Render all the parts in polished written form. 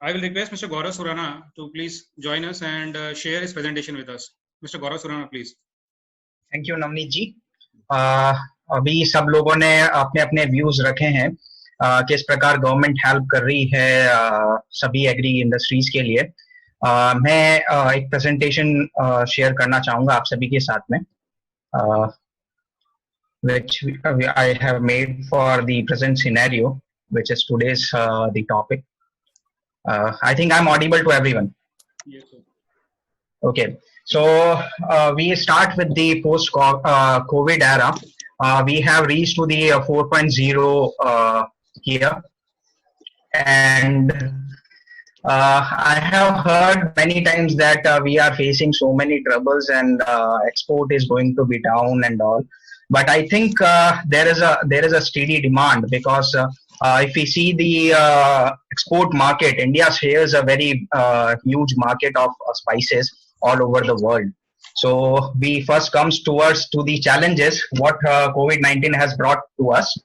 I will request Mr. Gaurav Surana to please join us and share his presentation with us. Mr. Gaurav Surana, please. Thank you, Navneet जी. अभी सब लोगों ने अपने अपने views रखे हैं किस प्रकार गवर्नमेंट हेल्प कर रही है सभी एग्री इंडस्ट्रीज के लिए. मैं एक प्रेजेंटेशन शेयर करना चाहूंगा आप सभी के साथ में, which I have made for the present scenario, which is today's the topic. I think I'm audible to everyone. Yes, sir. Okay, so we start with the post-COVID era. We have reached to the 4.0 here, and I have heard many times that we are facing so many troubles and export is going to be down and all. But I think there is a steady demand because if we see the export market, India shares a very huge market of spices all over the world. So we first comes towards to the challenges what COVID-19 has brought to us.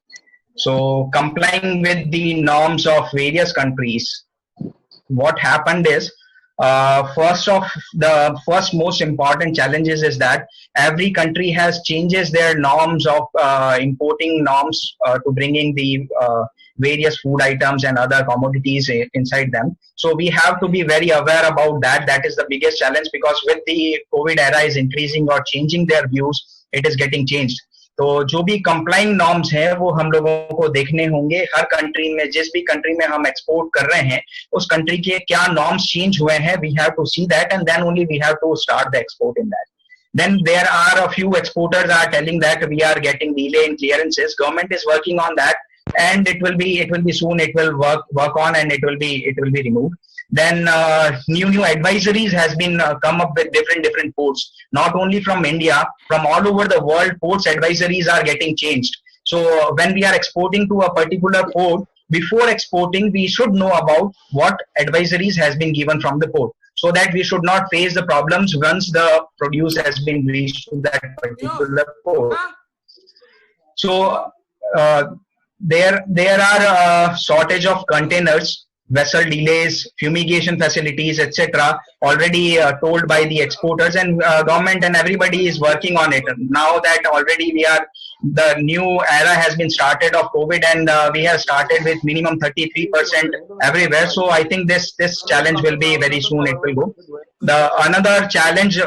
So complying with the norms of various countries, what happened is the first most important challenges is that every country has changes their norms of importing norms to bringing the various food items and other commodities inside them. So we have to be very aware about that. That is the biggest challenge, because with the COVID era is increasing or changing their views, it is getting changed. तो जो भी complying norms हैं वो हम लोगों को देखने होंगे. हर कंट्री में, जिस भी कंट्री में हम एक्सपोर्ट कर रहे हैं, उस कंट्री के क्या नॉर्म्स चेंज हुए हैं, we have to see that and then only we have to start the export in that. Then there are a few exporters are telling that we are getting delay in clearances. Government is working on that, and it will be soon. It will work on, and it will be removed. Then new advisories has been come up with different ports, not only from India, from all over the world. Ports advisories are getting changed. So when we are exporting to a particular port, before exporting we should know about what advisories has been given from the port, so that we should not face the problems once the produce has been reached to that particular port. So there are shortage of containers, vessel delays, fumigation facilities, etc. already told by the exporters, and government and everybody is working on it. Now that already the new era has been started of COVID, and we have started with minimum 33% everywhere. So I think this challenge will be very soon, it will go. The another challenge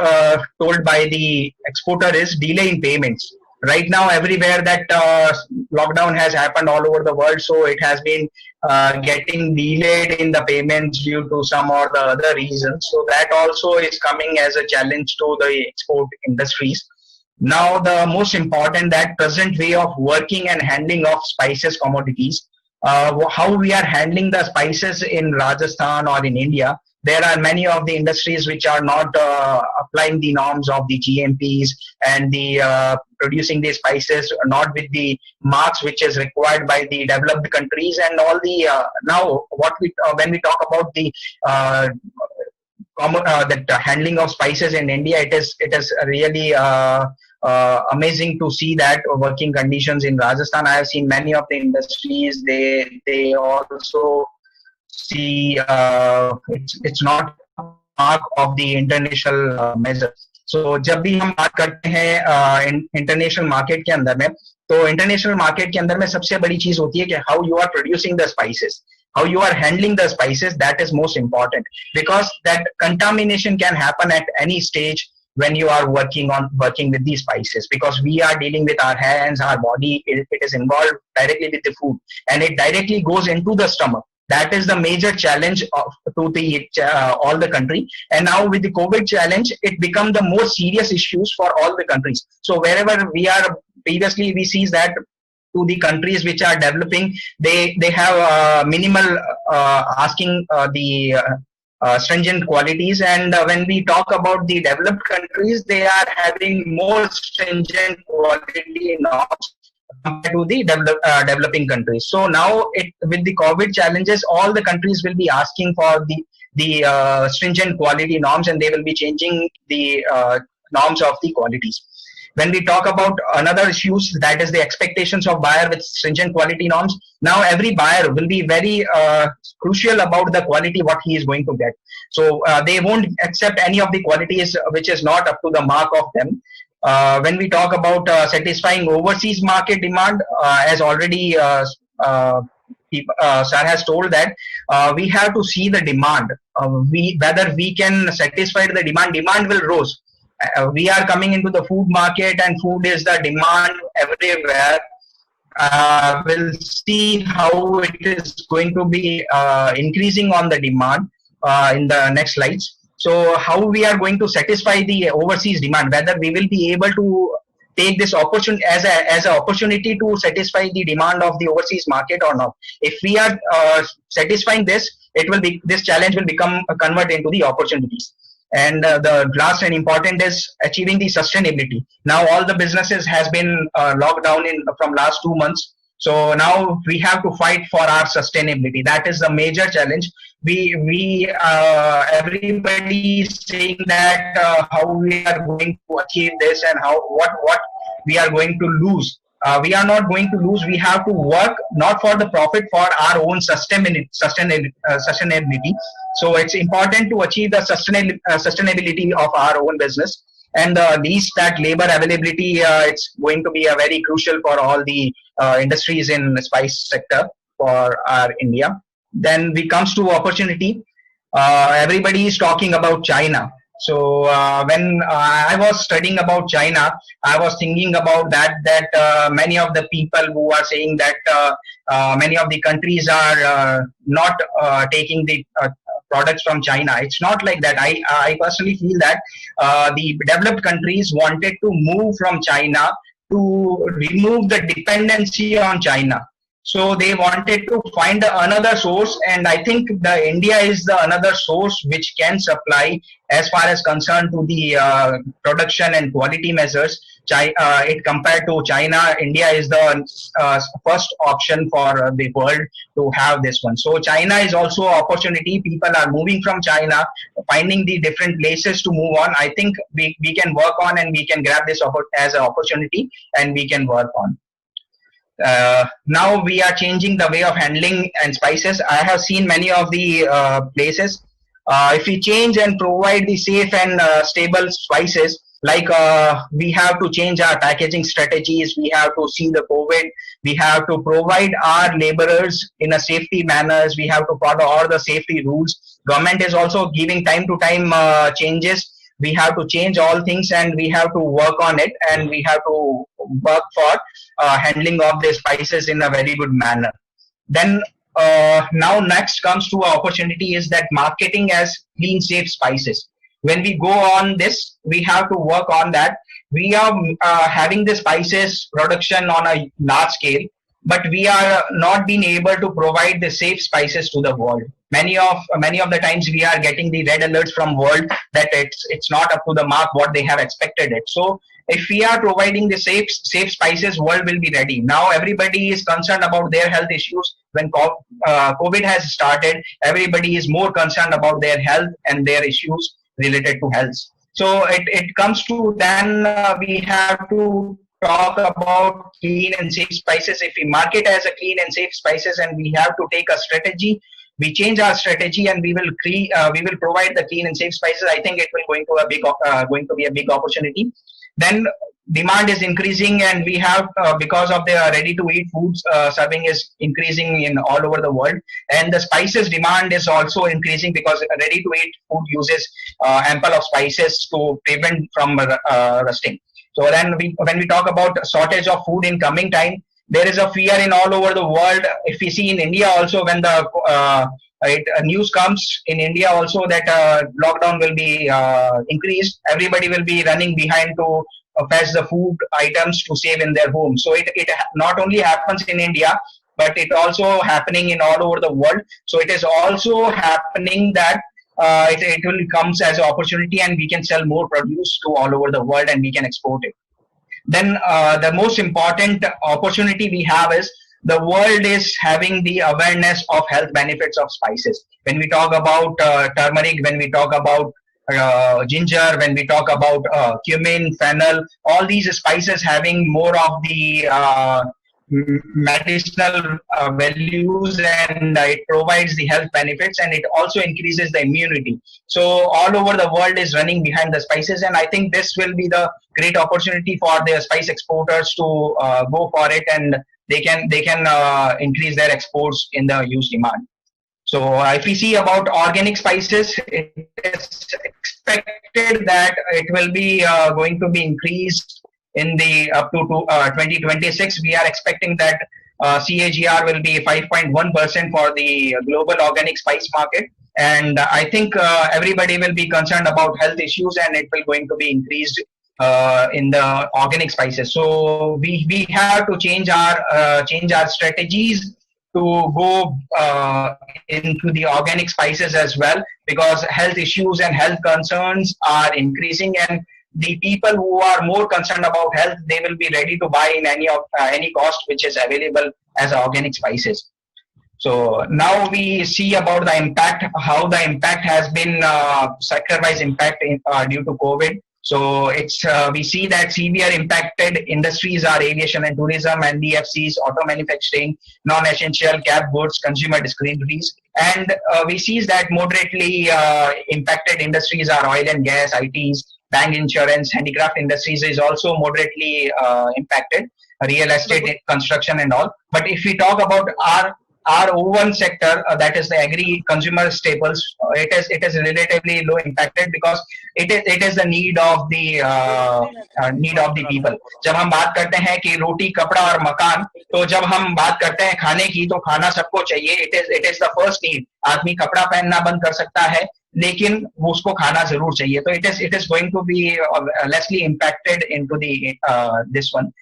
told by the exporter is delay in payments. Right now, everywhere that lockdown has happened all over the world, so it has been getting delayed in the payments due to some or the other reasons. So that also is coming as a challenge to the export industries. Now, the most important, that present way of working and handling of spices commodities, how we are handling the spices in Rajasthan or in India. There are many of the industries which are not applying the norms of the GMPs and the producing the spices not with the marks which is required by the developed countries, and all the now what we when we talk about the that handling of spices in India, it is really amazing to see that working conditions in Rajasthan. I have seen many of the industries, they also see it's not part of the international measures. So जब भी हम बात करते हैं international market के अंदर में, तो इंटरनेशनल मार्केट के अंदर में सबसे बड़ी चीज होती है कि how you are producing the spices, how you are handling the spices. That is most important, because that contamination can happen at any stage when you are working with these spices, because we are dealing with our hands, our body. It is involved directly with the food, and it directly goes into the stomach. That is the major challenge to the all the country. And now with the COVID challenge, it become the more serious issues for all the countries. So wherever we are, previously we see that to the countries which are developing, they have minimal asking the stringent qualities, and when we talk about the developed countries, they are having more stringent quality norms compared to the developing countries. So now with the COVID challenges, all the countries will be asking for the stringent quality norms, and they will be changing the norms of the qualities. When we talk about another issues, that is the expectations of buyer with stringent quality norms. Now every buyer will be very crucial about the quality what he is going to get. So they won't accept any of the qualities which is not up to the mark of them. When we talk about satisfying overseas market demand, as already Sir has told that we have to see the demand. Whether we can satisfy the demand, demand will rise. We are coming into the food market, and food is the demand everywhere. We'll see how it is going to be increasing on the demand in the next slides. So how we are going to satisfy the overseas demand, whether we will be able to take this opportunity as an opportunity to satisfy the demand of the overseas market or not. If we are satisfying this, this challenge will become converted into the opportunities. And the last and important is achieving the sustainability. Now all the businesses has been locked down from last 2 months. So now we have to fight for our sustainability. That is the major challenge. Everybody is saying that how we are going to achieve this and what we are going to lose. We are not going to lose. We have to work not for the profit, for our own sustainability. So it's important to achieve the sustainability of our own business. And least that labor availability, it's going to be a very crucial for all the industries in the spice sector for our India. Then we comes to opportunity. Everybody is talking about China. So when I was studying about China, I was thinking about that many of the people who are saying that many of the countries are not taking the products from China. It's not like that. I personally feel that the developed countries wanted to move from China to remove the dependency on China. So they wanted to find another source, and I think the India is the another source which can supply as far as concerned to the production and quality measures. It compared to China, India is the first option for the world to have this one. So China is also an opportunity. People are moving from China, finding the different places to move on. I think we can work on, and we can grab this as an opportunity, and we can work on. Now we are changing the way of handling and spices. I have seen many of the places. If we change and provide the safe and stable spices, like we have to change our packaging strategies, we have to see the COVID, we have to provide our laborers in a safety manners, we have to follow all the safety rules. Government is also giving time to time changes. We have to change all things, and we have to work on it, and we have to work for handling of the spices in a very good manner. Then now next comes to our opportunity is that marketing as clean, safe spices. When we go on this, we have to work on that. We are having the spices production on a large scale, but we are not being able to provide the safe spices to the world. Many of the times we are getting the red alerts from world that it's not up to the mark what they have expected it. So if we are providing the safe spices, world will be ready. Now everybody is concerned about their health issues. When COVID has started, everybody is more concerned about their health and their issues related to health. So it comes to then we have to talk about clean and safe spices. If we market as a clean and safe spices, and we have to take a strategy, we change our strategy, and we will provide the clean and safe spices. I think it will going to be a big opportunity. Then demand is increasing, and we have because of the ready-to-eat foods serving is increasing in all over the world, and the spices demand is also increasing because ready-to-eat food uses ample of spices to prevent from rusting. So then when we talk about shortage of food in coming time, there is a fear in all over the world. If we see in India also, when the news comes in India also that lockdown will be increased, everybody will be running behind to fetch the food items to save in their home. So it not only happens in India, but it also happening in all over the world. So it is also happening that it will comes as an opportunity, and we can sell more produce to all over the world, and we can export it. Then the most important opportunity we have is the world is having the awareness of health benefits of spices. When we talk about turmeric, when we talk about ginger, when we talk about cumin, fennel, all these spices having more of the medicinal values, and it provides the health benefits, and it also increases the immunity. So all over the world is running behind the spices, and I think this will be the great opportunity for the spice exporters to go for it, and they can increase their exports in the huge demand. So if we see about organic spices, it is expected that it will be going to be increased in the up to 2026. We are expecting that CAGR will be 5.1% for the global organic spice market. And I think everybody will be concerned about health issues, and it will going to be increased in the organic spices. So we have to change our strategies to go into the organic spices as well, because health issues and health concerns are increasing, and the people who are more concerned about health, they will be ready to buy in any cost which is available as organic spices. So now we see about the impact, how the impact has been sector-wise impact due to COVID. So it's we see that severe impacted industries are aviation and tourism, NBFCs, auto manufacturing, non-essential, cap goods, consumer discretionaries, and we see that moderately impacted industries are oil and gas, ITs, bank, insurance, handicraft industries is also moderately impacted, real estate, construction, and all. But if we talk about our O1 sector, that is the agri consumer staples, it is relatively low impacted, because it is the need of the people. जब हम बात करते हैं कि रोटी, कपड़ा और मकान, तो जब हम बात करते हैं खाने की, तो खाना सबको चाहिए. It is the first need. आदमी कपड़ा पहनना बंद कर सकता है, लेकिन वो उसको खाना जरूर चाहिए. तो it is going to be lessly impacted into the this one.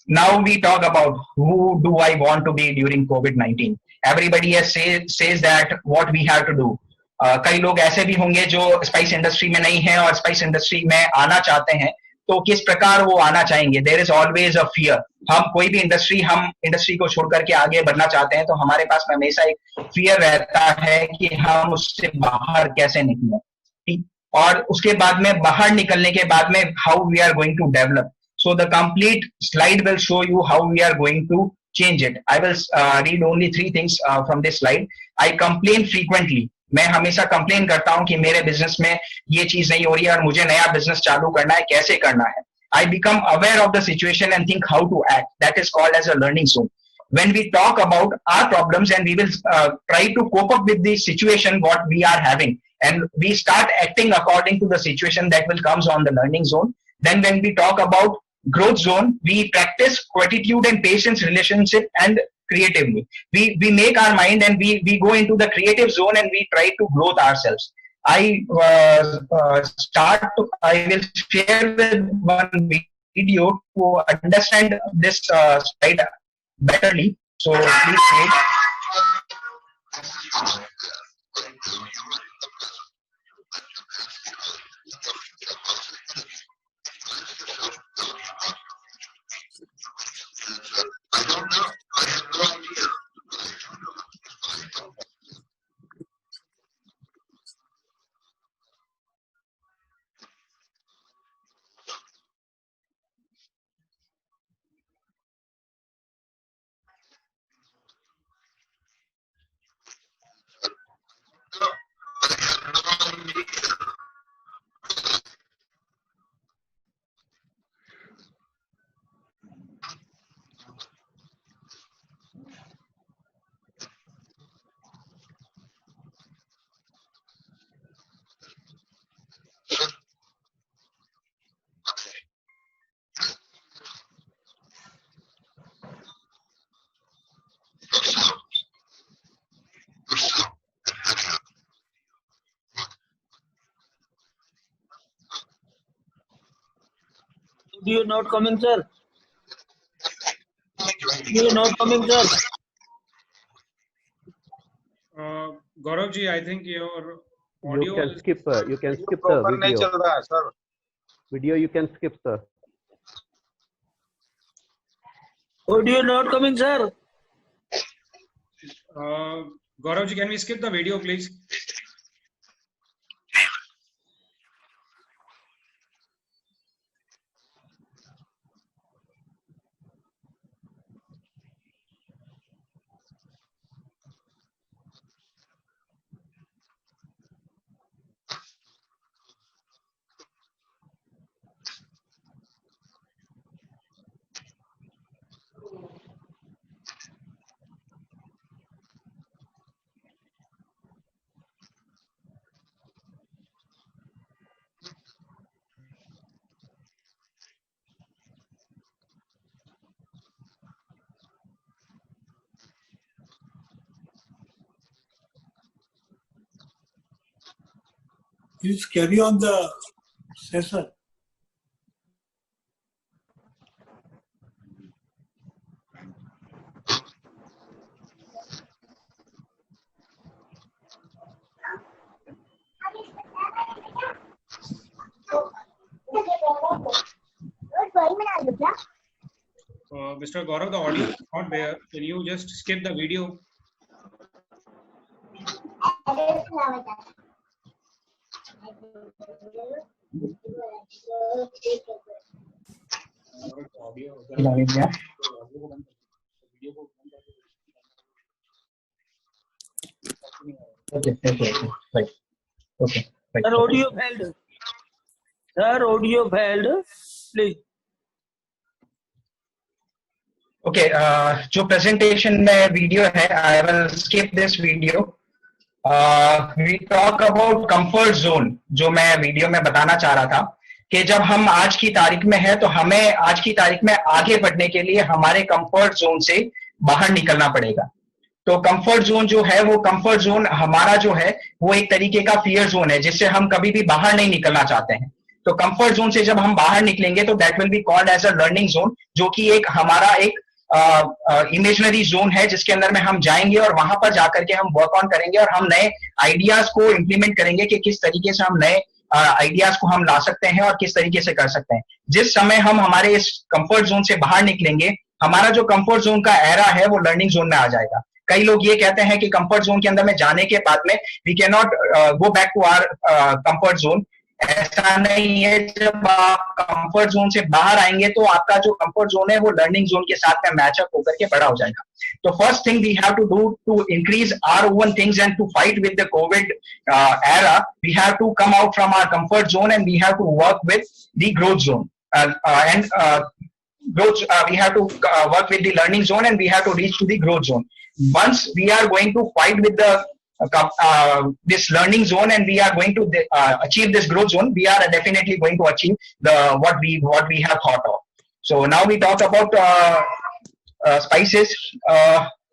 Now we talk about who do I want to be during COVID-19. Everybody says that what we have to do. कई लोग ऐसे भी होंगे जो spice industry में नहीं है और स्पाइस इंडस्ट्री में आना चाहते हैं, तो किस प्रकार वो आना चाहेंगे. There is always a fear. हम कोई भी हम इंडस्ट्री को छोड़ करके आगे बढ़ना चाहते हैं, तो हमारे पास हमेशा एक फियर रहता है कि हम उससे बाहर कैसे निकलें. ठीक. और उसके बाद में बाहर निकलने के बाद में how we are going to develop. So the complete slide will show you how we are going to change it. I will read only 3 things from this slide. I complain frequently. मैं हमेशा complain करता हूं कि मेरे business में ये चीज नहीं हो रही है और मुझे नया बिजनेस चालू करना है, कैसे करना है. I become aware of the situation and think how to act. That is called as a learning zone. When we talk about our problems and we will try to cope up with the situation what we are having, and we start acting according to the situation, that will comes on the learning zone. Then when we talk about growth zone, we practice gratitude and patience relationship and creatively. We make our mind and we go into the creative zone and we try to grow ourselves. I will share with one video to understand this slide betterly. So please wait. Video not coming, sir. Video not coming, sir. Gaurav ji, I think your audio. You can skip the video. Video you can skip, sir. Audio not coming, sir. Gaurav ji, can we skip the video, please? Please carry on the session. Mr. Gaurav, the audio is not there. Can you just skip the video? Okay, right. Okay, right. Sir, audio failed. Sir, audio failed. Please. Okay, जो presentation में video है, I will skip this video. We talk about comfort zone, जो मैं video में बताना चाह रहा था कि जब हम आज की तारीख में है तो हमें आज की तारीख में आगे बढ़ने के लिए हमारे कंफर्ट जोन से बाहर निकलना पड़ेगा. तो कंफर्ट जोन जो है वो कंफर्ट जोन हमारा जो है वो एक तरीके का फियर जोन है जिससे हम कभी भी बाहर नहीं निकलना चाहते हैं. तो कंफर्ट जोन से जब हम बाहर निकलेंगे तो that will be called as a learning zone, जो कि एक हमारा एक इमेजिनरी जोन है जिसके अंदर में हम जाएंगे और वहां पर जाकर के हम वर्क ऑन करेंगे और हम नए आइडियाज को इम्प्लीमेंट करेंगे कि किस तरीके से हम नए आइडियाज को हम ला सकते हैं और किस तरीके से कर सकते हैं. जिस समय हम हमारे इस कंफर्ट जोन से बाहर निकलेंगे, हमारा जो कंफर्ट जोन का एरा है वो लर्निंग जोन में आ जाएगा. कई लोग ये कहते हैं कि कंफर्ट जोन के अंदर में जाने के बाद में we can not go back to our comfort zone. ऐसा नहीं है. जब आप कंफर्ट जोन से बाहर आएंगे तो आपका जो कंफर्ट जोन है वो लर्निंग जोन के साथ में मैचअप होकर के बड़ा हो जाएगा. तो first thing we have to do to increase our own things and to fight with the COVID era, we have to come out from our comfort zone and we have to work with the growth zone and growth. We have to work with the learning zone and we have to reach to the growth zone. Once we are going to fight with the this learning zone and we are going to achieve this growth zone, we are definitely going to achieve the what we have thought of. So now we talk about spices.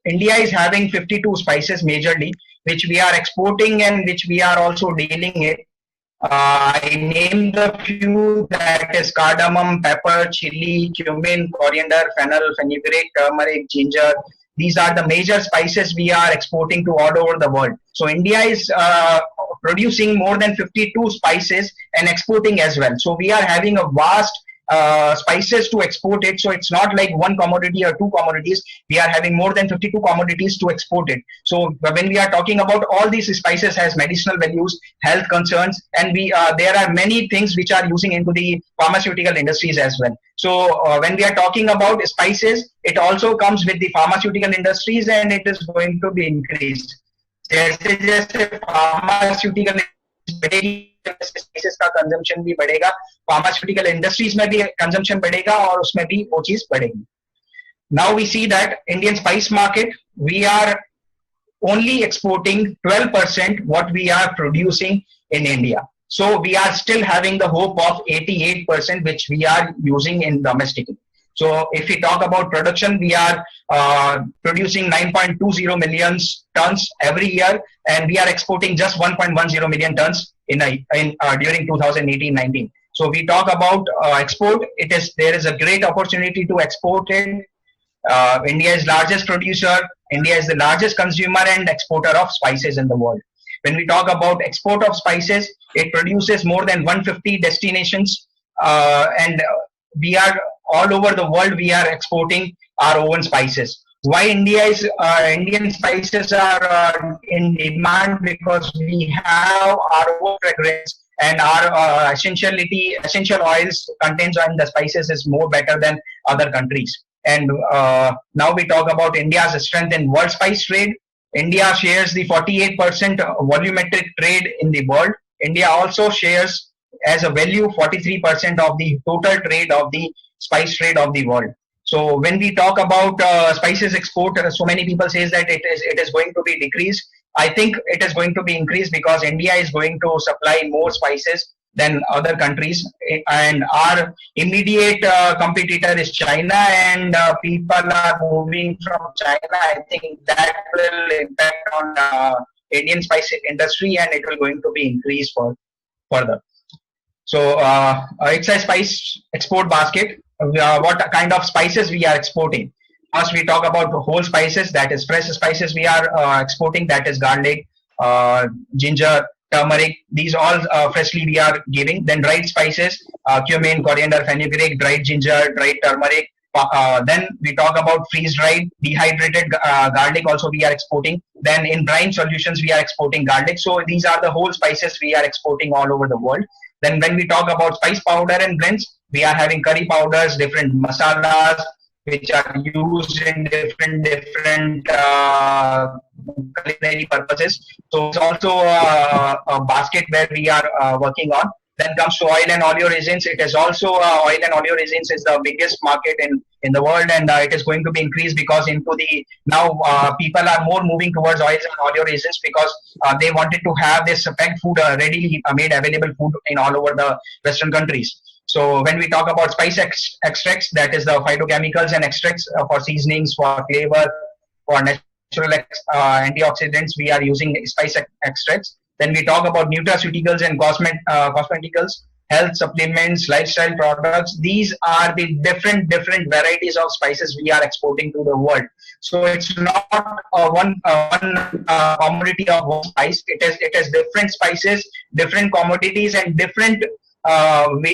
India is having 52 spices majorly, which we are exporting and which we are also dealing it. I named a few, that is cardamom, pepper, chili, cumin, coriander, fennel, fenugreek, turmeric, ginger. These are the major spices we are exporting to all over the world. So India is producing more than 52 spices and exporting as well. So we are having a vast spices to export it. So it's not like one commodity or two commodities. We are having more than 52 commodities to export it. So when we are talking about all these spices has medicinal values, health concerns, and there are many things which are using into the pharmaceutical industries as well. So when we are talking about spices, it also comes with the pharmaceutical industries and it is going to be increased. जैसे pharmaceutical spices का consumption भी बढ़ेगा, pharmaceutical industries में भी consumption बढ़ेगा और उसमें भी वो चीज बढ़ेगी. Now we see that Indian spice market, we are only exporting 12% what we are producing in India. So we are still having the hope of 88% which we are using in domestically. So if we talk about production, we are producing 9.20 million tons every year, and we are exporting just 1.10 million tons during 2018-19. So we talk about export. There is a great opportunity to export it. India is largest producer. India is the largest consumer and exporter of spices in the world. When we talk about export of spices, it produces more than 150 destinations, and we are all over the world. We are exporting our own spices. Why Indian spices are in demand? Because we have our own fragrance, and our essential oils contains in the spices is more better than other countries. And now we talk about India's strength in world spice trade. India shares the 48% volumetric trade in the world. India also shares as a value 43% of the total trade of the spice trade of the world. So when we talk about spices export, so many people says that it is going to be decreased. I think it is going to be increased because India is going to supply more spices than other countries, and our immediate competitor is China, and people are moving from China. I think that will impact on Indian spice industry, and it will going to be increased for further. So it's a spice export basket. What kind of spices we are exporting? First, we talk about whole spices, that is fresh spices we are exporting, that is garlic, ginger, turmeric. These all freshly we are giving. Then dried spices, cumin, coriander, fenugreek, dried ginger, dried turmeric. Then we talk about freeze-dried, dehydrated garlic also we are exporting. Then in brine solutions we are exporting garlic. So these are the whole spices we are exporting all over the world. Then when we talk about spice powder and blends, we are having curry powders, different masalas, which are used in different culinary purposes. So it's also a basket where we are working on. Then comes to oil and oleoresins. It is also oil and oleoresins is the biggest market in the world, and it is going to be increased because into the now people are more moving towards oils and oleoresins because they wanted to have this packed food readily made available food in all over the Western countries. So when we talk about spice extracts, that is the phytochemicals and extracts for seasonings, for flavor, for natural antioxidants, we are using spice extracts. Then we talk about nutraceuticals and cosmeticals, health supplements, lifestyle products. These are the different varieties of spices we are exporting to the world. So it's not one commodity of one spice. It is different spices, different commodities, and different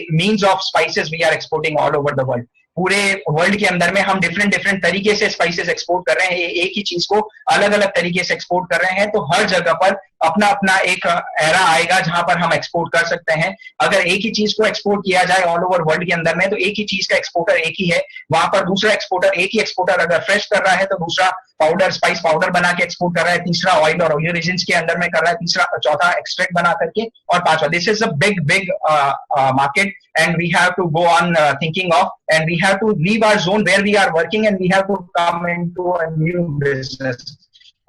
means of spices we are exporting all over the world. पूरे world के अंदर में हम different तरीके से spices export कर रहे हैं. एक ही चीज को अलग अलग तरीके से एक्सपोर्ट कर रहे हैं. तो हर जगह पर अपना अपना एक एरा आएगा जहां पर हम एक्सपोर्ट कर सकते हैं. अगर एक ही चीज को एक्सपोर्ट किया जाए ऑल ओवर वर्ल्ड के अंदर में, तो एक ही चीज का एक्सपोर्टर एक ही है. वहां पर दूसरा एक्सपोर्टर, एक ही एक्सपोर्टर अगर फ्रेश कर रहा है तो दूसरा पाउडर, स्पाइस पाउडर बना के एक्सपोर्ट कर रहा है, तीसरा ऑयल और ऑलियोरेजिन्स के अंदर में कर रहा है, तीसरा चौथा एक्सट्रैक्ट बना करके, और पांचवा. This is a big market, and we have to go on thinking of, and we have to leave our zone where we are working, and we have to come into a new business.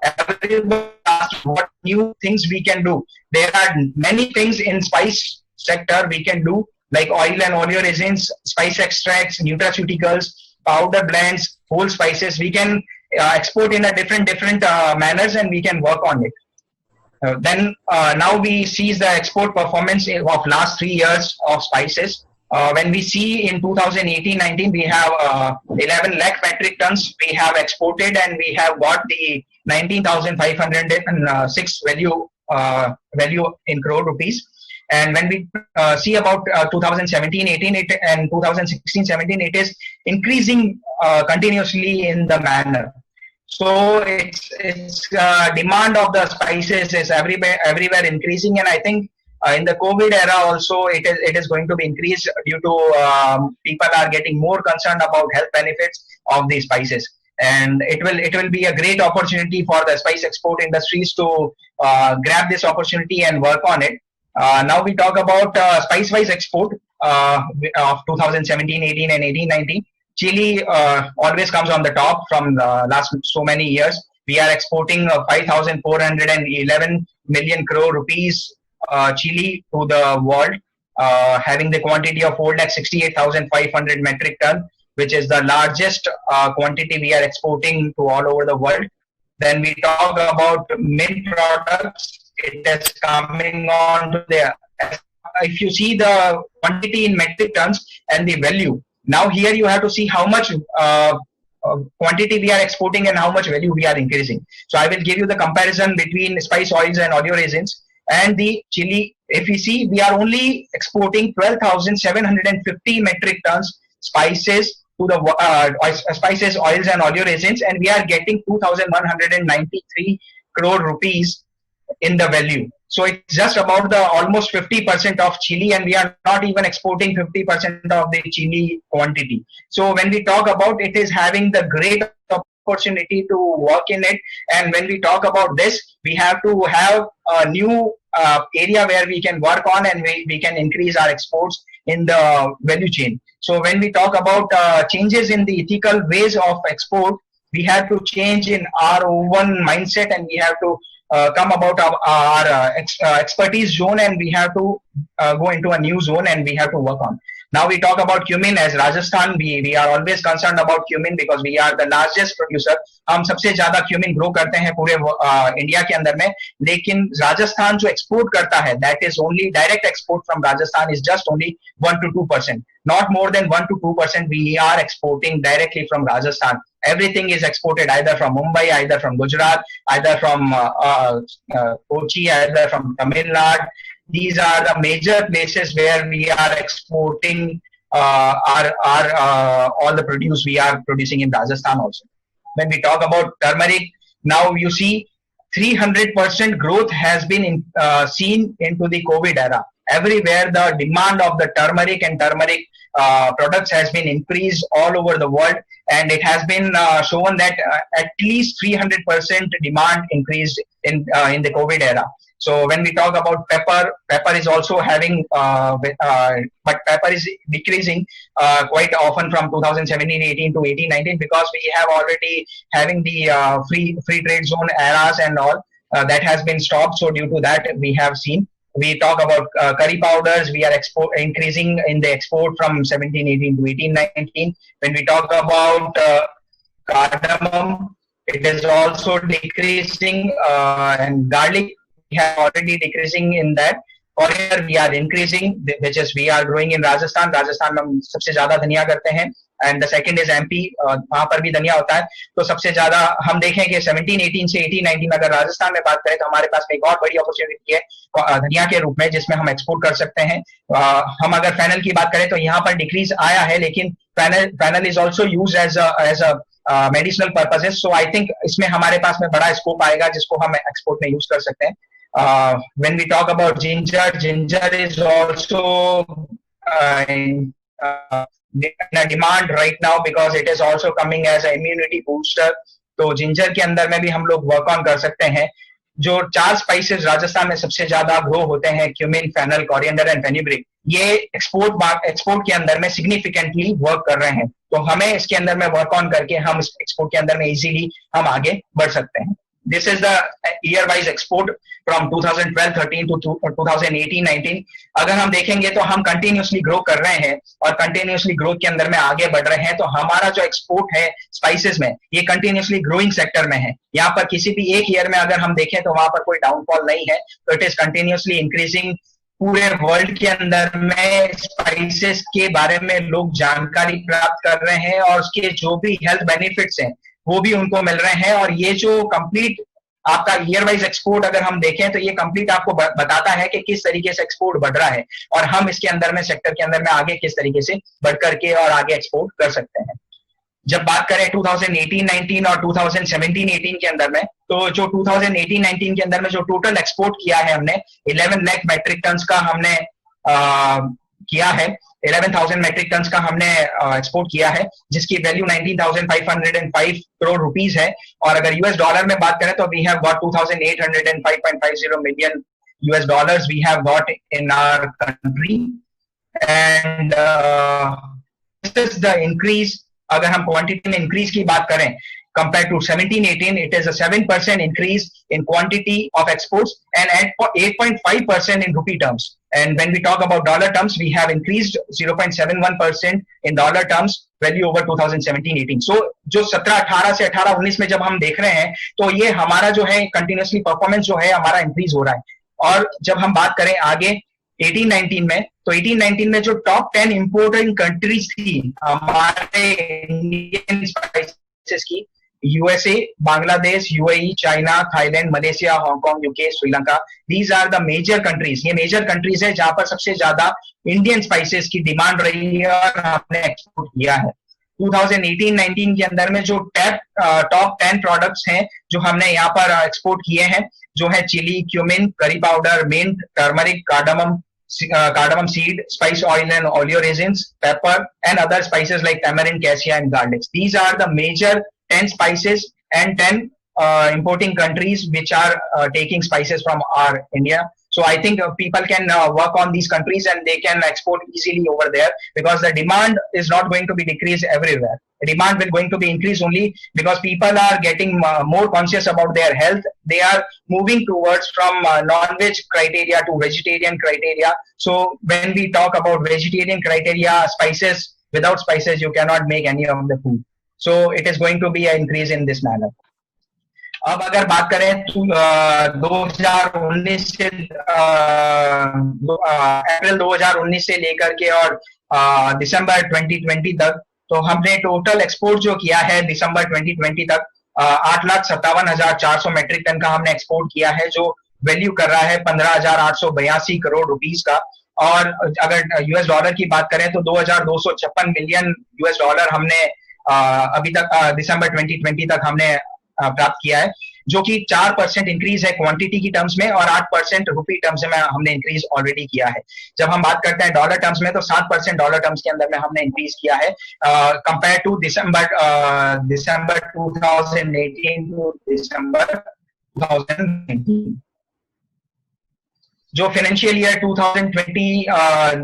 Everyone asks what new things we can do. There are many things in spice sector we can do, like oil and oleoresins, spice extracts, nutraceuticals, powder blends, whole spices. We can export in a different manners, and we can work on it. Then now we see the export performance of last 3 years of spices. When we see in 2018-19, we have 11 lakh metric tons we have exported, and we have got the 19,506 value in crore rupees. And when we see about 2017-18 and 2016-17, it is increasing continuously in the manner. So it's demand of the spices is everywhere increasing, and I think in the COVID era also it is going to be increased due to people are getting more concerned about health benefits of these spices, and it will be a great opportunity for the spice export industries to grab this opportunity and work on it. Now we talk about spice-wise export of 2017, 18, and 18, 19. Chile always comes on the top from the last so many years. We are exporting 5,411 million crore rupees chili to the world, having the quantity of 4,68,500 metric ton, which is the largest quantity we are exporting to all over the world. Then we talk about mint products. It is coming on to the, if you see the quantity in metric tons and the value, now here you have to see how much quantity we are exporting and how much value we are increasing. So I will give you the comparison between spice oils and oleoresins and the chili. If you see, we are only exporting 12,750 metric tons spices to the spices, oils and oleoresins, and we are getting 2,193 crore rupees in the value. So it's just about the almost 50% of chili, and we are not even exporting 50% of the chili quantity. So when we talk about it, is having the great opportunity to work in it. And when we talk about this, we have to have a new area where we can work on, and we can increase our exports in the value chain. So when we talk about changes in the ethical ways of export, we have to change in our own mindset, and we have to come about our expertise zone, and we have to go into a new zone, and we have to work on. Now we talk about cumin. As Rajasthan, we are always concerned about cumin because we are the largest producer. हम सबसे ज्यादा cumin grow करते हैं पूरे India के अंदर में, लेकिन राजस्थान जो export करता है, that is only direct export from Rajasthan is just only 1 to 2%. Not more than 1 to 2% we are exporting directly from Rajasthan. Everything is exported either from Mumbai, either from Gujarat, either from Kochi, either from Tamil Nadu. These are the major places where we are exporting all the produce we are producing in Rajasthan also. When we talk about turmeric, now you see 300% growth has been seen into the COVID era. Everywhere the demand of the turmeric and turmeric products has been increased all over the world, and it has been shown that at least 300% demand increased in the COVID era. So when we talk about pepper is also having, but pepper is decreasing quite often from 2017-18 to 18-19 because we have already having the free trade zone eras and all that has been stopped. So due to that, we have seen. We talk about curry powders. We are increasing in the export from 17-18 to 18-19. When we talk about cardamom, it is also decreasing, and garlic we have already decreasing in that. Coriander we are increasing, which is we are growing in Rajasthan. Rajasthan में हम सबसे ज़्यादा धनिया करते हैं, and the second is MP. वहाँ पर भी धनिया होता है. तो सबसे ज़्यादा हम देखें कि 17-18 से 18-19 अगर राजस्थान में बात करें तो हमारे पास एक और बड़ी अपॉर्चुनिटी है धनिया के रूप में, जिसमें हम एक्सपोर्ट कर सकते हैं. हम अगर फैनल की बात करें तो यहाँ पर डिक्रीज आया है, लेकिन fennel is also use as a medicinal purposes. So I think इसमें हमारे पास में बड़ा स्कोप आएगा जिसको हम एक्सपोर्ट में यूज कर सकते हैं. When we talk about ginger is also in a demand right now because it is also coming as an immunity booster. तो ginger के अंदर में भी हम लोग वर्क ऑन कर सकते हैं. जो 4 स्पाइसेस राजस्थान में सबसे ज्यादा ग्रो होते हैं, क्यूमिन, फेनल, कोरिएंडर एंड फेनिब्रिक, ये एक्सपोर्ट के अंदर में सिग्निफिकेंटली वर्क कर रहे हैं. तो हमें इसके अंदर में वर्क ऑन करके हम एक्सपोर्ट के अंदर में इजीली हम आगे बढ़ सकते हैं. This is the year-wise export from 2012-13 to 2018-19. अगर हम देखेंगे तो हम कंटिन्यूसली ग्रो कर रहे हैं और कंटिन्यूसली ग्रोथ के अंदर में आगे बढ़ रहे हैं. तो हमारा जो एक्सपोर्ट है स्पाइसेस में, ये कंटिन्यूसली ग्रोइंग सेक्टर में है. यहाँ पर किसी भी एक ईयर में अगर हम देखें तो वहां पर कोई डाउनफॉल नहीं है. तो इट इज कंटिन्यूसली इंक्रीजिंग. पूरे वर्ल्ड के अंदर में स्पाइसेस के बारे में लोग जानकारी प्राप्त कर रहे हैं और उसके जो भी हेल्थ बेनिफिट्स हैं वो भी उनको मिल रहे हैं. और ये जो कंप्लीट आपका ईयर वाइज एक्सपोर्ट अगर हम देखें तो ये कंप्लीट आपको बताता है कि किस तरीके से एक्सपोर्ट बढ़ रहा है और हम इसके अंदर में सेक्टर के अंदर में आगे किस तरीके से बढ़ करके और आगे एक्सपोर्ट कर सकते हैं. जब बात करें 2018-19 और 2017-18 के अंदर में, तो जो 2018-19 के अंदर में जो टोटल एक्सपोर्ट किया है हमने 11 लाख मैट्रिक टन का हमने किया है. 11,000 मैट्रिक टन का हमने एक्सपोर्ट किया है, जिसकी वैल्यू 19,505 करोड़ रुपीस है. और अगर यूएस डॉलर में बात करें तो we have got 2,805.50 million US dollars we have got in our country. And this is the increase. अगर हम क्वांटिटी में इंक्रीज की बात करें compared to 17-18, it is a 7% increase in quantity of exports and at 8.5% in rupee terms. And when we talk about dollar terms, we have increased 0.71% in dollar terms value over 2017-18. So जो 17-18 से 18-19 में जब हम देख रहे हैं तो ये हमारा जो है कंटिन्यूसली परफॉर्मेंस जो है हमारा इंक्रीज हो रहा है. और जब हम बात करें आगे 18-19 में, तो 18-19 में जो टॉप 10 इंपोर्टिंग कंट्रीज थी हमारे इंडियन स्पाइसेस की, USA, Bangladesh, UAE, China, Thailand, Malaysia, Hong Kong, UK, Sri Lanka. These are the major countries. ये मेजर कंट्रीज है जहां पर सबसे ज्यादा इंडियन स्पाइसेस की डिमांड रही है और हमने एक्सपोर्ट किया है. 2018-19 के अंदर में जो टॉप 10 प्रोडक्ट्स हैं जो हमने यहाँ पर एक्सपोर्ट किए हैं, जो है chilli, cumin, curry powder, mint, turmeric, cardamom seed, spice oil and oleoresins, pepper and other spices like tamarind, cassia and garlic. These are the major 10 spices and 10 importing countries which are taking spices from our India. So I think people can work on these countries and they can export easily over there because the demand is not going to be decreased everywhere. demand will going to be increased only because people are getting more conscious about their health. They are moving towards from non-veg criteria to vegetarian criteria. So when we talk about vegetarian criteria, spices, without spices you cannot make any of the food. So it is going to be an increase in this manner. अब अगर बात करें 2019 से अप्रैल 2019 से लेकर के और दिसंबर 2020 तक, तो हमने टोटल एक्सपोर्ट जो किया है दिसंबर 2020 तक 8,57,400 मेट्रिक टन का हमने एक्सपोर्ट किया है, जो वैल्यू कर रहा है 15,882 करोड़ रुपीस का। और अगर यूएस डॉलर की बात करें तो 2,256 मिलियन यूएस डॉलर हमने अभी तक दिसंबर 2020 तक हमने प्राप्त किया है, जो कि 4% इंक्रीज है क्वांटिटी की टर्म्स में और 8% रुपी टर्म्स में हमने इंक्रीज ऑलरेडी किया है। जब हम बात करते हैं डॉलर टर्म्स में तो 7% डॉलर टर्म्स के अंदर में हमने इंक्रीज किया है कंपेयर टू दिसंबर 2018 टू दिसंबर 2019। जो फाइनेंशियल ईयर 2020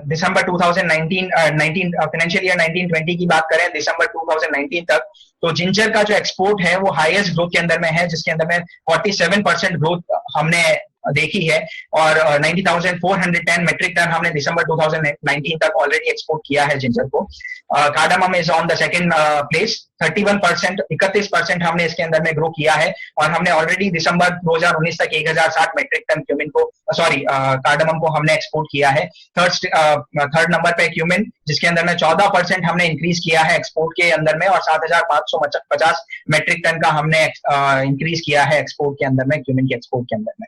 दिसंबर 2019 फाइनेंशियल ईयर 1920 की बात करें दिसंबर 2019 तक, तो जिंजर का जो एक्सपोर्ट है वो हाईएस्ट ग्रोथ के अंदर में है, जिसके अंदर में 47% ग्रोथ हमने देखी है और 90,410 मेट्रिक टन हमने दिसंबर 2019 तक ऑलरेडी एक्सपोर्ट किया है जिंजर को। Cardamom is on the second place, 31% हमने इसके अंदर में ग्रो किया है और हमने ऑलरेडी दिसंबर 2019 तक 1,060 मेट्रिक टन क्यूमिन को कार्डामम को हमने एक्सपोर्ट किया है। थर्ड नंबर पे क्यूमिन, जिसके अंदर में 14% हमने इंक्रीज किया है एक्सपोर्ट के अंदर में और 7,550 मेट्रिक टन का हमने इंक्रीज किया है एक्सपोर्ट के अंदर में, क्यूमिन के एक्सपोर्ट के अंदर में।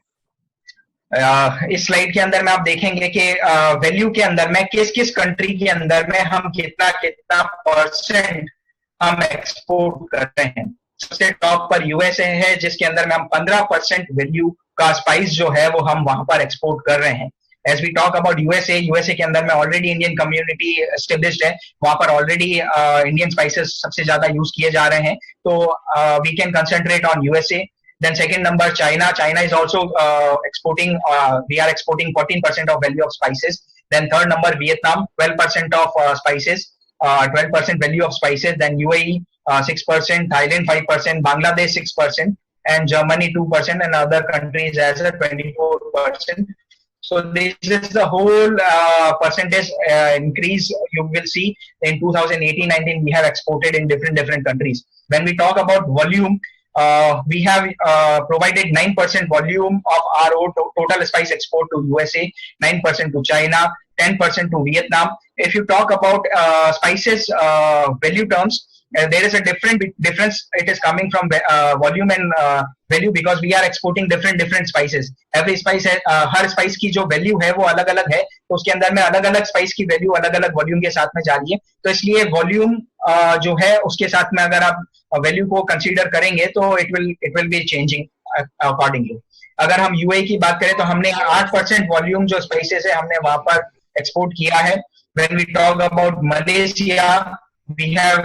इस स्लाइड के अंदर में आप देखेंगे कि वैल्यू के अंदर में किस किस कंट्री के अंदर में हम कितना परसेंट हम एक्सपोर्ट कर रहे हैं। सबसे टॉप पर यूएसए है, जिसके अंदर में हम 15% वैल्यू का स्पाइस जो है वो हम वहां पर एक्सपोर्ट कर रहे हैं। As we talk about USA के अंदर में ऑलरेडी इंडियन कम्युनिटी एस्टेब्लिश्ड है, वहां पर ऑलरेडी इंडियन स्पाइसेस सबसे ज्यादा यूज किए जा रहे हैं, तो we can concentrate on USA. Then second number, China. China is also exporting. We are exporting 14% of value of spices. Then third number, Vietnam, 12% of spices, 12% value of spices. Then UAE, 6%. Thailand, 5%. Bangladesh, 6%. And Germany, 2%. And other countries as a 24%. So this is the whole percentage increase you will see in 2018-19. We have exported in different countries. When we talk about volume, we have provided 9% volume of our total spice export to USA, 9% to China, 10% to Vietnam. If you talk about spices value terms, there is a difference. It is coming from volume and value because we are exporting different spices. Every spice है, हर spice की जो value है वो अलग अलग है, तो उसके अंदर में अलग अलग spice की value अलग अलग volume के साथ में जा रही है। तो इसलिए volume जो है उसके साथ में अगर आप value को consider करेंगे तो it will be changing accordingly. अगर हम UAE की बात करें तो हमने 8% volume जो spices है हमने वहां पर export किया है। When we talk about Malaysia, we have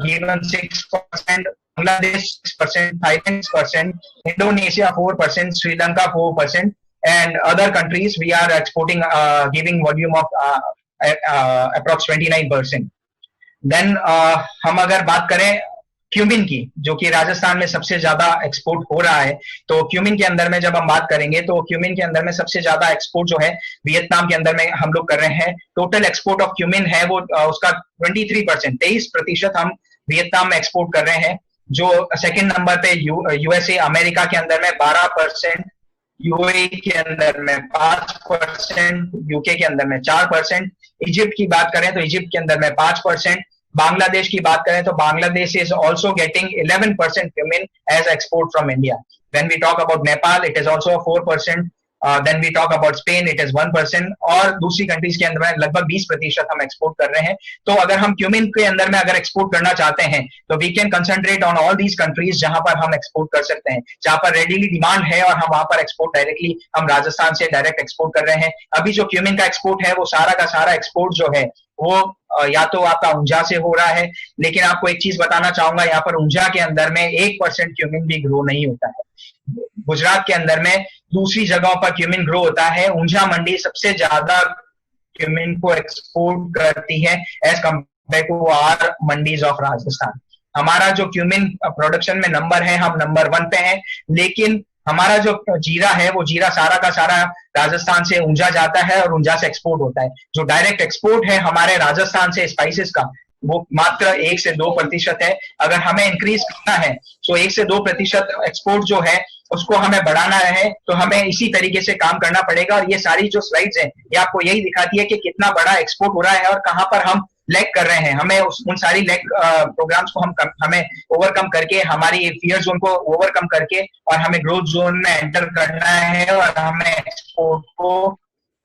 given 6%, Bangladesh 6%, Thailand 6%, Indonesia 4%, Sri Lanka 4%, and other countries we are exporting, giving volume of approx 29%. Then हम अगर बात करें क्यूमिन की, जो कि राजस्थान में सबसे ज्यादा एक्सपोर्ट हो रहा है, तो क्यूमिन के अंदर में जब हम बात करेंगे तो क्यूमिन के अंदर में सबसे ज्यादा एक्सपोर्ट जो है वियतनाम के अंदर में हम लोग कर रहे हैं। टोटल एक्सपोर्ट ऑफ क्यूमिन है वो उसका 23% हम वियतनाम में एक्सपोर्ट कर रहे हैं। जो सेकंड नंबर पे यूएसए अमेरिका के अंदर में 12%, यूएई के अंदर में 5%, यूके के अंदर में 4%, इजिप्ट की बात करें तो इजिप्ट के अंदर में 5%, बांग्लादेश की बात करें तो Bangladesh is also getting 11% cumin as export from India. When we talk about Nepal, it is also 4%. Then we talk about Spain, it is 1%. और दूसरी कंट्रीज के अंदर में लगभग 20% हम एक्सपोर्ट कर रहे हैं। तो अगर हम क्यूमिन के अंदर में अगर एक्सपोर्ट करना चाहते हैं तो we can concentrate on all these countries जहां पर हम एक्सपोर्ट कर सकते हैं, जहां पर रेडीली डिमांड है और हम वहां पर एक्सपोर्ट डायरेक्टली हम राजस्थान से डायरेक्ट एक्सपोर्ट कर रहे हैं। अभी जो क्यूमिन का एक्सपोर्ट है वो सारा का सारा एक्सपोर्ट जो है वो या तो आपका ऊंझा से हो रहा है, लेकिन आपको एक चीज बताना चाहूंगा, यहाँ पर ऊंझा के अंदर में 1% क्यूमिन भी ग्रो नहीं होता है। गुजरात के अंदर में दूसरी जगहों पर क्यूमिन ग्रो होता है। ऊंझा मंडी सबसे ज्यादा क्यूमिन को एक्सपोर्ट करती है as compared to our mandis of Rajasthan. हमारा जो क्यूमिन प्रोडक्शन में नंबर है, हम नंबर 1 पे हैं, लेकिन हमारा जो जीरा है वो जीरा सारा का सारा राजस्थान से ऊंझा जाता है और ऊंझा से एक्सपोर्ट होता है. जो डायरेक्ट एक्सपोर्ट है हमारे राजस्थान से स्पाइसेस का वो मात्र 1 से 2% है. अगर हमें इंक्रीज करना है तो 1 से 2% एक्सपोर्ट जो है उसको हमें बढ़ाना है, तो हमें इसी तरीके से काम करना पड़ेगा. और ये सारी जो स्लाइड्स हैं ये आपको यही दिखाती है कि कितना बड़ा एक्सपोर्ट हो रहा है और कहां पर हम लैग कर रहे हैं. हमें उन सारी लैग प्रोग्राम्स को हमें ओवरकम करके, हमारी फियर जोन को ओवरकम करके और हमें ग्रोथ जोन में एंटर करना है और हमें एक्सपोर्ट को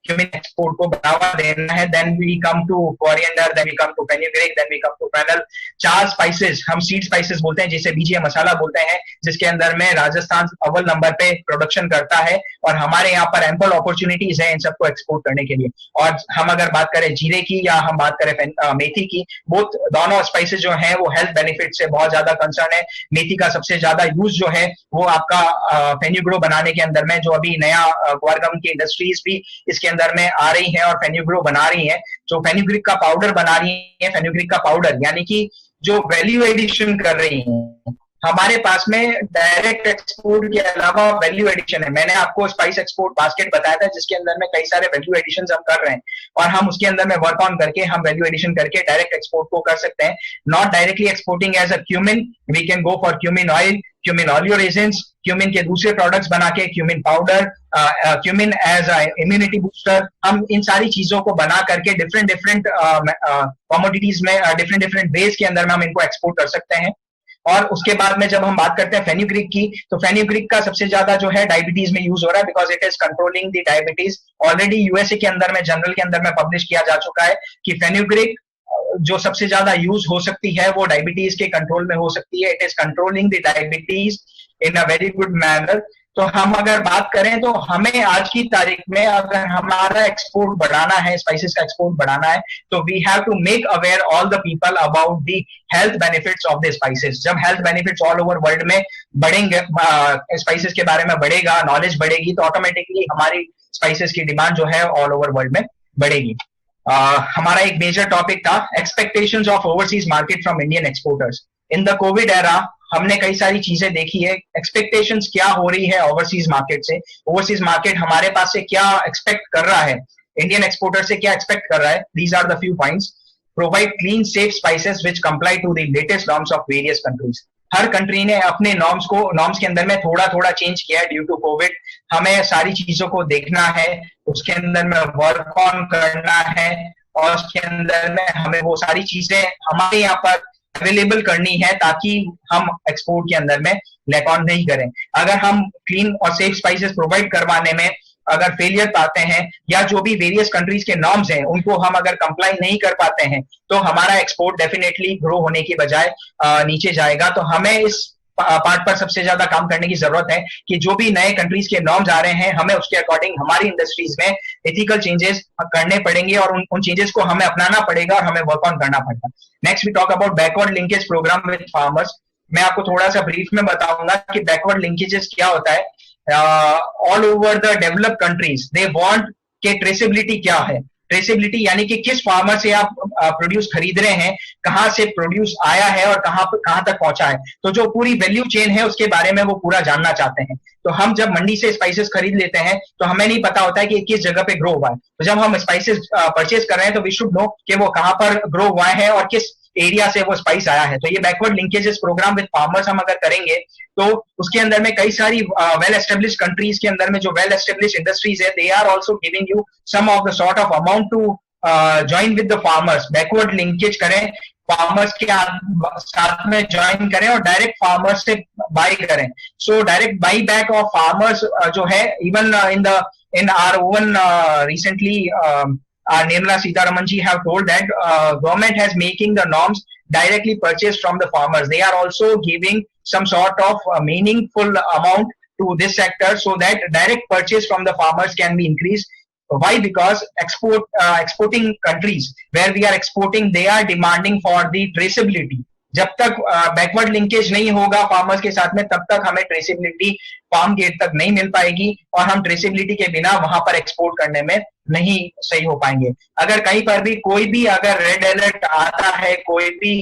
एक्सपोर्ट को बढ़ावा देना है. Then we come to coriander, then we come to fenugreek, then we come to fennel. 4 spices, हम सीड स्पाइसेस बोलते हैं, जिसे बीजीए मसाला बोलते हैं, जिसके अंदर में राजस्थान अव्वल नंबर पे प्रोडक्शन करता है और हमारे यहाँ पर एम्पल अपॉर्चुनिटीज है इन सबको एक्सपोर्ट करने के लिए. और हम अगर बात करें जीरे की या हम बात करें मेथी की, बोथ दोनों स्पाइसेस जो हैं वो हेल्थ बेनिफिट से बहुत ज्यादा कंसर्न है. मेथी का सबसे ज्यादा यूज जो है वो आपका फेन्यूग्रो बनाने के अंदर में, जो अभी नया क्वारगम की इंडस्ट्रीज भी इसके अंदर में आ रही है और फेन्यूग्रो बना रही है, जो फेन्यूग्रीक का पाउडर बना रही है. फेन्यूग्रीक का पाउडर यानी कि जो वैल्यू एडिशन कर रही है. हमारे पास में डायरेक्ट एक्सपोर्ट के अलावा वैल्यू एडिशन है. मैंने आपको स्पाइस एक्सपोर्ट बास्केट बताया था जिसके अंदर में कई सारे वैल्यू एडिशन हम कर रहे हैं और हम उसके अंदर में वर्क ऑन करके हम वैल्यू एडिशन करके डायरेक्ट एक्सपोर्ट को कर सकते हैं. Not directly exporting as a cumin, we can go for cumin oil, cumin oleoresins, cumin के दूसरे प्रोडक्ट्स बना के, cumin powder, cumin as immunity booster. हम इन सारी चीजों को बना करके डिफरेंट कमोडिटीज में डिफरेंट वेज के अंदर में हम इनको एक्सपोर्ट कर सकते हैं. और उसके बाद में जब हम बात करते हैं फेन्यूग्रीक की, तो फेन्यूग्रीक का सबसे ज्यादा जो है डायबिटीज में यूज हो रहा है, because it is controlling the diabetes. Already USA के अंदर में जर्नल के अंदर में पब्लिश किया जा चुका है कि फेन्यूग्रीक जो सबसे ज्यादा यूज हो सकती है वो डायबिटीज के कंट्रोल में हो सकती है. It is controlling the diabetes in a very good manner. तो हम अगर बात करें तो हमें आज की तारीख में अगर हमारा एक्सपोर्ट बढ़ाना है, स्पाइसेस का एक्सपोर्ट बढ़ाना है, तो we have to make aware all the people about the health benefits of the spices. जब health benefits all over world में बढ़ेंगे, स्पाइसेस के बारे में बढ़ेगा, नॉलेज बढ़ेगी, तो ऑटोमेटिकली हमारी स्पाइसेस की डिमांड जो है ऑल ओवर वर्ल्ड में बढ़ेगी. हमारा एक मेजर टॉपिक था expectations of overseas market from Indian exporters. In the COVID era हमने कई सारी चीजें देखी है. एक्सपेक्टेशंस क्या हो रही है ओवरसीज मार्केट से, ओवरसीज मार्केट हमारे पास से क्या एक्सपेक्ट कर रहा है, इंडियन एक्सपोर्टर से क्या एक्सपेक्ट कर रहा है. These are the few points. Provide clean safe spices which comply to the latest norms of various countries. हर कंट्री ने अपने नॉर्म्स के अंदर में थोड़ा थोड़ा चेंज किया है ड्यू टू कोविड. हमें सारी चीजों को देखना है, उसके अंदर में वर्क ऑन करना है और उसके अंदर में हमें वो सारी चीजें हमारे यहाँ पर अवेलेबल करनी है ताकि हम एक्सपोर्ट के अंदर में लैक ऑन नहीं करें. अगर हम क्लीन और सेफ स्पाइसेस प्रोवाइड करवाने में अगर फेलियर पाते हैं या जो भी वेरियस कंट्रीज के नॉर्म्स हैं उनको हम अगर कंप्लाई नहीं कर पाते हैं तो हमारा एक्सपोर्ट डेफिनेटली ग्रो होने की बजाय नीचे जाएगा. तो हमें इस पार्ट पर सबसे ज्यादा काम करने की जरूरत है कि जो भी नए कंट्रीज के नॉर्म्स आ रहे हैं हमें उसके अकॉर्डिंग हमारी इंडस्ट्रीज में एथिकल चेंजेस करने पड़ेंगे और उन चेंजेस को हमें अपनाना पड़ेगा और हमें वर्क ऑन करना पड़ेगा. Next we talk about backward linkage programme with farmers. मैं आपको थोड़ा सा ब्रीफ में बताऊंगा कि बैकवर्ड लिंकेजेस क्या होता है. All over the developed countries they want के ट्रेसेबिलिटी क्या है. ट्रेसेबिलिटी यानी कि किस फार्मर से आप प्रोड्यूस खरीद रहे हैं, कहां से प्रोड्यूस आया है और कहां तक पहुंचा है. तो जो पूरी वैल्यू चेन है उसके बारे में वो पूरा जानना चाहते हैं. तो हम जब मंडी से स्पाइसेस खरीद लेते हैं तो हमें नहीं पता होता है कि किस जगह पे ग्रो हुआ है. तो जब हम स्पाइसेस परचेज कर रहे हैं तो वी शुड नो कि वो कहां पर ग्रो हुआ है और किस एरिया से वो स्पाइस आया है. तो ये backward linkages programme with farmers हम अगर करेंगे तो उसके अंदर में कई सारी वेल एस्टेब्लिश्ड कंट्रीज के अंदर में जो वेल एस्टेब्लिश्ड इंडस्ट्रीज है they are also giving you some of the sort of amount to join with the farmers. Backward linkage करें, फार्मर्स के साथ में ज्वाइन करें और डायरेक्ट फार्मर्स से बाय करें. So direct buy back of farmers जो है even in our own recently Nirmala Sitharaman ji have told that government has making the norms directly purchased from the farmers. They are also giving some sort of meaningful amount to this sector so that direct purchase from the farmers can be increased. Why? Because exporting countries where we are exporting, they are demanding for the traceability. जब तक backward linkage नहीं होगा farmers के साथ में, तब तक हमें ट्रेसेबिलिटी फार्म गेट तक नहीं मिल पाएगी और हम ट्रेसेबिलिटी के बिना वहां पर एक्सपोर्ट करने में नहीं सही हो पाएंगे। अगर कहीं पर भी कोई भी अगर रेड अलर्ट आता है, कोई भी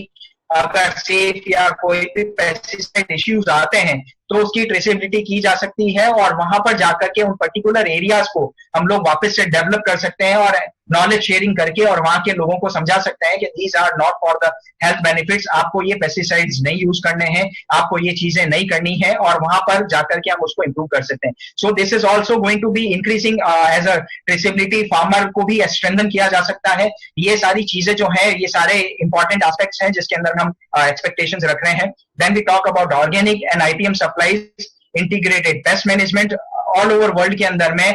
अगर सेफ या कोई भी पेस्टिसाइड इश्यूज आते हैं, तो उसकी ट्रेसेबिलिटी की जा सकती है और वहां पर जाकर के उन पर्टिकुलर एरियाज को हम लोग वापस से डेवलप कर सकते हैं और नॉलेज शेयरिंग करके और वहां के लोगों को समझा सकते हैं कि these are not for the health benefits, आपको ये पेस्टिसाइड्स नहीं यूज करने हैं, आपको ये चीजें नहीं करनी है, और वहां पर जाकर के हम उसको इंप्रूव कर सकते हैं। So this is also going to be increasing as a traceability, farmer को भी स्ट्रेंथन किया जा सकता है। ये सारी चीजें जो है, ये सारे इंपॉर्टेंट एस्पेक्ट्स हैं जिसके अंदर हम एक्सपेक्टेशंस रख रहे हैं। Then we talk about organic and IPM supplies, integrated pest management all over world के अंदर में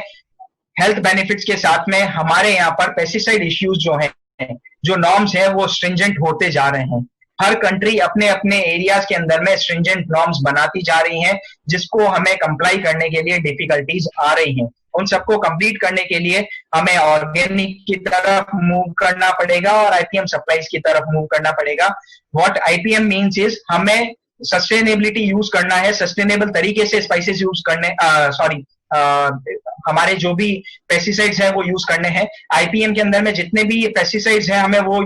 हेल्थ बेनिफिट्स के साथ में हमारे यहाँ पर पेस्टिसाइड इश्यूज जो हैं, जो नॉर्म्स हैं, वो स्ट्रिंजेंट होते जा रहे हैं। हर कंट्री अपने अपने एरियाज के अंदर में स्ट्रिंजेंट नॉर्म्स बनाती जा रही हैं, जिसको हमें कंप्लाई करने के लिए डिफिकल्टीज आ रही हैं। उन सबको कंप्लीट करने के लिए हमें ऑर्गेनिक की तरफ मूव करना पड़ेगा और आईपीएम सप्लाईज की तरफ मूव करना पड़ेगा। व्हाट आईपीएम मीन्स इज हमें सस्टेनेबिलिटी यूज करना है, सस्टेनेबल तरीके से स्पाइसेस यूज करने, हमारे जो भी पेस्टिसाइड्स हैं वो यूज करने हैं। आईपीएम के अंदर में जितने भी पेस्टिसाइड्स हैं हमें वो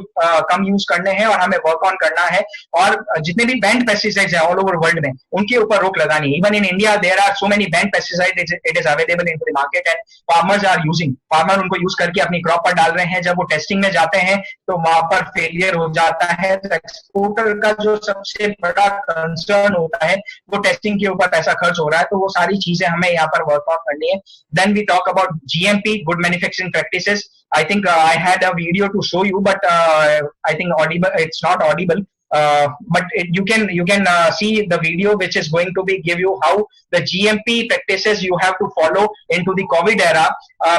कम यूज करने हैं और हमें वर्क ऑन करना है, और जितने भी बैंड पेस्टिसाइड्स हैं ऑल ओवर वर्ल्ड में उनके ऊपर रोक लगानी है। Even in India there are so many banned pesticide, it is available in the market and farmers are using, farmer उनको यूज करके अपनी क्रॉप पर डाल रहे हैं। जब वो टेस्टिंग में जाते हैं तो वहां पर फेलियर हो जाता है। एक्सपोर्टर का जो सबसे बड़ा कंसर्न होता है वो टेस्टिंग के ऊपर पैसा खर्च हो रहा है, तो वो सारी चीजें हमें यहाँ पर वर्क ऑन करनी है। Then we talk about GMP, good manufacturing practices. I think I had a video to show you, but I think it's not audible. But you can see the video, which is going to be give you how the GMP practices you have to follow into the COVID era.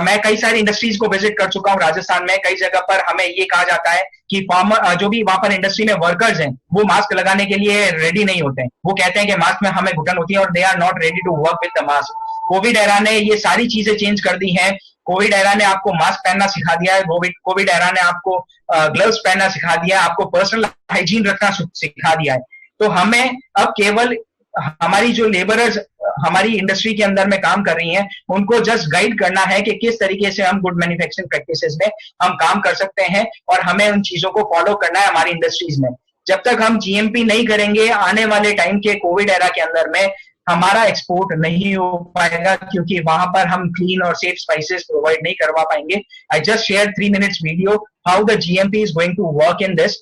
मैं कई सारी industries को visit कर चुका हूँ राजस्थान में। कई जगह पर हमें ये कहा जाता है कि फार्मर जो भी वहां पर इंडस्ट्री में वर्कर्स हैं वो मास्क लगाने के लिए रेडी नहीं होते हैं। वो कहते हैं कि मास्क में हमें घुटन होती है और they are not ready to work with the mask. COVID era ने ये सारी चीजें चेंज कर दी हैं। कोविड एरा ने आपको मास्क पहनना सिखा दिया है, कोविड एरा ने आपको ग्लव्स पहनना सिखा दिया है, आपको पर्सनल हाइजीन रखना सिखा दिया है। तो हमें अब केवल हमारी जो लेबरर्स हमारी इंडस्ट्री के अंदर में काम कर रही हैं उनको जस्ट गाइड करना है कि किस तरीके से हम गुड मैन्युफैक्चरिंग प्रैक्टिसेस में हम काम कर सकते हैं, और हमें उन चीजों को फॉलो करना है हमारी इंडस्ट्रीज में। जब तक हम जीएमपी नहीं करेंगे, आने वाले टाइम के कोविड एरा के अंदर में हमारा एक्सपोर्ट नहीं हो पाएगा, क्योंकि वहां पर हम क्लीन और सेफ स्पाइसेस प्रोवाइड नहीं करवा पाएंगे। I just share 3 minutes video how the GMP is going to work in this.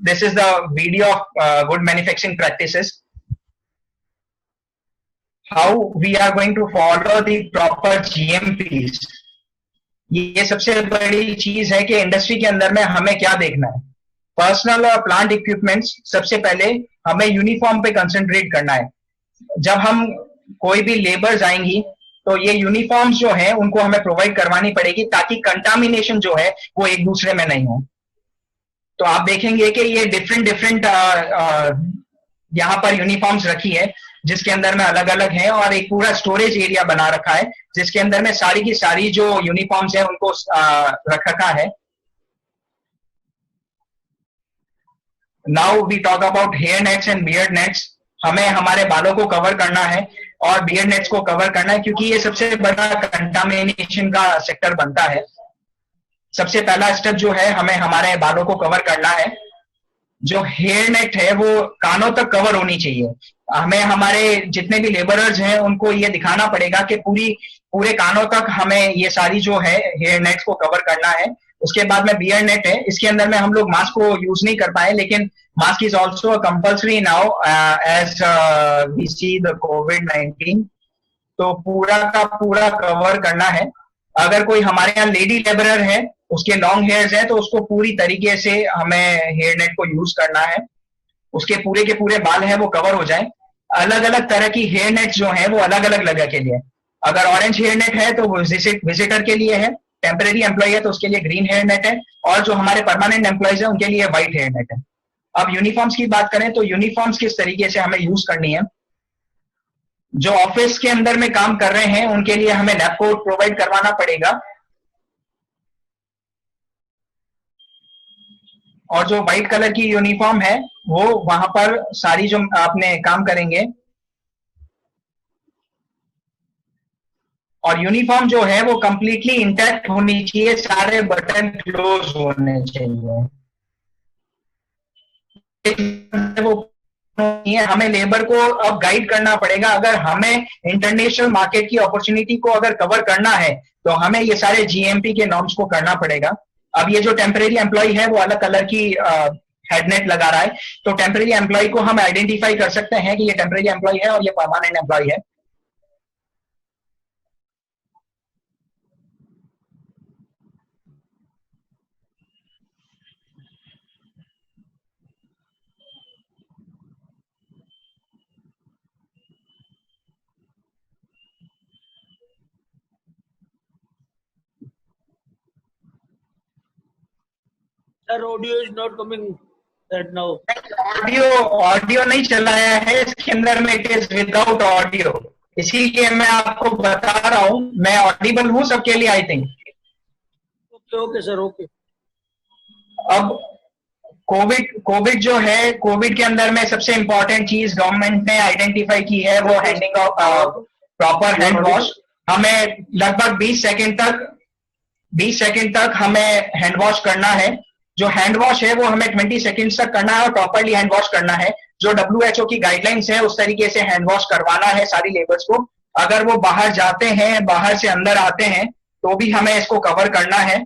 This is the video of good manufacturing practices, how we are going to follow the proper GMPs. ये सबसे बड़ी चीज है कि industry के अंदर में हमें क्या देखना है। पर्सनल और प्लांट इक्विपमेंट्स, सबसे पहले हमें यूनिफॉर्म पे कंसंट्रेट करना है। जब हम कोई भी लेबर्स आएंगी तो ये यूनिफॉर्म्स जो है उनको हमें प्रोवाइड करवानी पड़ेगी, ताकि कंटामिनेशन जो है वो एक दूसरे में नहीं हो। तो आप देखेंगे कि ये डिफरेंट यहाँ पर यूनिफॉर्म्स रखी है जिसके अंदर में अलग अलग है, और एक पूरा स्टोरेज एरिया बना रखा है जिसके अंदर में सारी की सारी जो यूनिफॉर्म्स है उनको रख रखा है। Now we talk about hair nets and beard nets. हमें हमारे बालों को कवर करना है और बियर्ड नेट्स को कवर करना है, क्योंकि ये सबसे बड़ा कंटामिनेशन का सेक्टर बनता है। सबसे पहला स्टेप जो है, हमें हमारे बालों को कवर करना है। जो हेयर नेट है वो कानों तक कवर होनी चाहिए। हमें हमारे जितने भी लेबरर्स हैं उनको ये दिखाना पड़ेगा कि पूरे कानों तक हमें ये सारी जो है हेयर नेट्स को कवर करना है। उसके बाद में बियर्ड नेट है, इसके अंदर में हम लोग मास्क को यूज नहीं कर पाए, लेकिन mask is also compulsory now as we see the कोविड-19। तो पूरा का पूरा कवर करना है। अगर कोई हमारे यहाँ लेडी लेबरर है, उसके लॉन्ग हेयर्स है, तो उसको पूरी तरीके से हमें हेयर नेट को यूज करना है, उसके पूरे के पूरे बाल हैं वो कवर हो जाए। अलग अलग तरह की हेयर नेट जो है वो अलग अलग जगह के लिए। अगर ऑरेंज हेयर नेट है तो वो विजिटर के लिए है, टेम्परेरी एम्प्लॉय है तो उसके लिए ग्रीन हेयर नेट है, और जो हमारे परमानेंट एम्प्लॉयज है उनके लिए व्हाइट हेयर नेट है। अब यूनिफॉर्म्स की बात करें तो यूनिफॉर्म्स किस तरीके से हमें यूज करनी है। जो ऑफिस के अंदर में काम कर रहे हैं उनके लिए हमें लैब कोट प्रोवाइड करवाना पड़ेगा। और जो व्हाइट कलर की यूनिफॉर्म है वो वहां पर सारी जो आपने काम करेंगे, और यूनिफॉर्म जो है वो कंप्लीटली इंटैक्ट होनी चाहिए, सारे बटन क्लोज होने चाहिए। वो हमें लेबर को अब गाइड करना पड़ेगा। अगर हमें इंटरनेशनल मार्केट की अपॉर्चुनिटी को अगर कवर करना है तो हमें ये सारे जीएमपी के नॉर्म्स को करना पड़ेगा। अब ये जो टेम्परेरी एम्प्लॉय है वो अलग कलर की हेडनेट लगा रहा है, तो टेम्परेरी एम्प्लॉय को हम आइडेंटिफाई कर सकते हैं कि ये टेम्परेरी एम्प्लॉय है और ये परमानेंट एम्प्लॉय है। Sir, audio is not coming right now. Audio नहीं चलाया है इसके अंदर में, इट इज विदाउट ऑडियो, इसीलिए मैं आपको बता रहा हूं। मैं ऑडिबल हूं सबके लिए, I think. Okay sir, okay. अब कोविड जो है, कोविड के अंदर में सबसे इंपॉर्टेंट चीज गवर्नमेंट ने आइडेंटिफाई की है वो handing of proper hand wash. हमें लगभग 20 सेकंड तक हमें हैंड वॉश करना है। जो हैंड वॉश है वो हमें 20 सेकंड्स तक करना है और प्रॉपरली हैंड वॉश करना है। जो WHO की गाइडलाइंस है उस तरीके से हैंड वॉश करवाना है सारी लेबर्स को। अगर वो बाहर जाते हैं, बाहर से अंदर आते हैं, तो भी हमें इसको कवर करना है।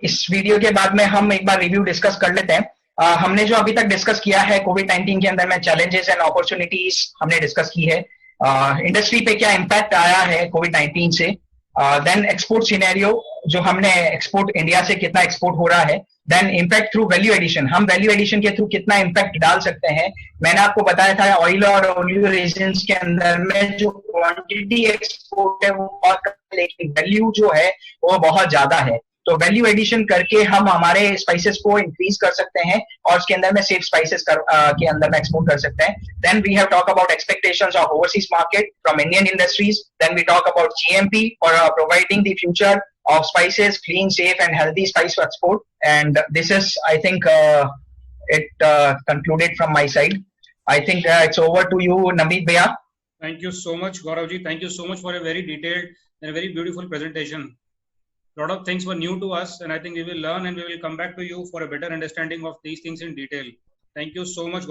इस वीडियो के बाद में हम एक बार रिव्यू डिस्कस कर लेते हैं। हमने जो अभी तक डिस्कस किया है कोविड-19 के अंदर में चैलेंजेस एंड अपॉर्चुनिटीज हमने डिस्कस की है। इंडस्ट्री पे क्या इम्पैक्ट आया है कोविड-19 से, देन एक्सपोर्ट सिनेरियो, जो हमने एक्सपोर्ट इंडिया से कितना एक्सपोर्ट हो रहा है, then impact through value addition, हम वैल्यू एडिशन के थ्रू कितना इम्पैक्ट डाल सकते हैं। मैंने आपको बताया था ऑयल और ओलियो रीजन्स के अंदर में जो क्वांटिटी एक्सपोर्ट है वो बहुत कम है, लेकिन वैल्यू जो है वो बहुत ज्यादा है। तो वैल्यू एडिशन करके हम हमारे स्पाइसेस को इंक्रीज कर सकते हैं और उसके अंदर में सेफ स्पाइसेस के अंदर में एक्सपोर्ट कर सकते हैं। Then we have talk about expectations of overseas market from Indian industries. Then we talk about GMP for providing the future of spices, clean, safe and healthy spice for export. And this is, I think, it concluded from my side. I think it's over to you, Namit Bhaiya. Thank you so much, Gaurav ji. Thank you so much for a very detailed and a very beautiful presentation. A lot of things were new to us, and I think we will learn and we will come back to you for a better understanding of these things in detail. Thank you so much, Gaurav.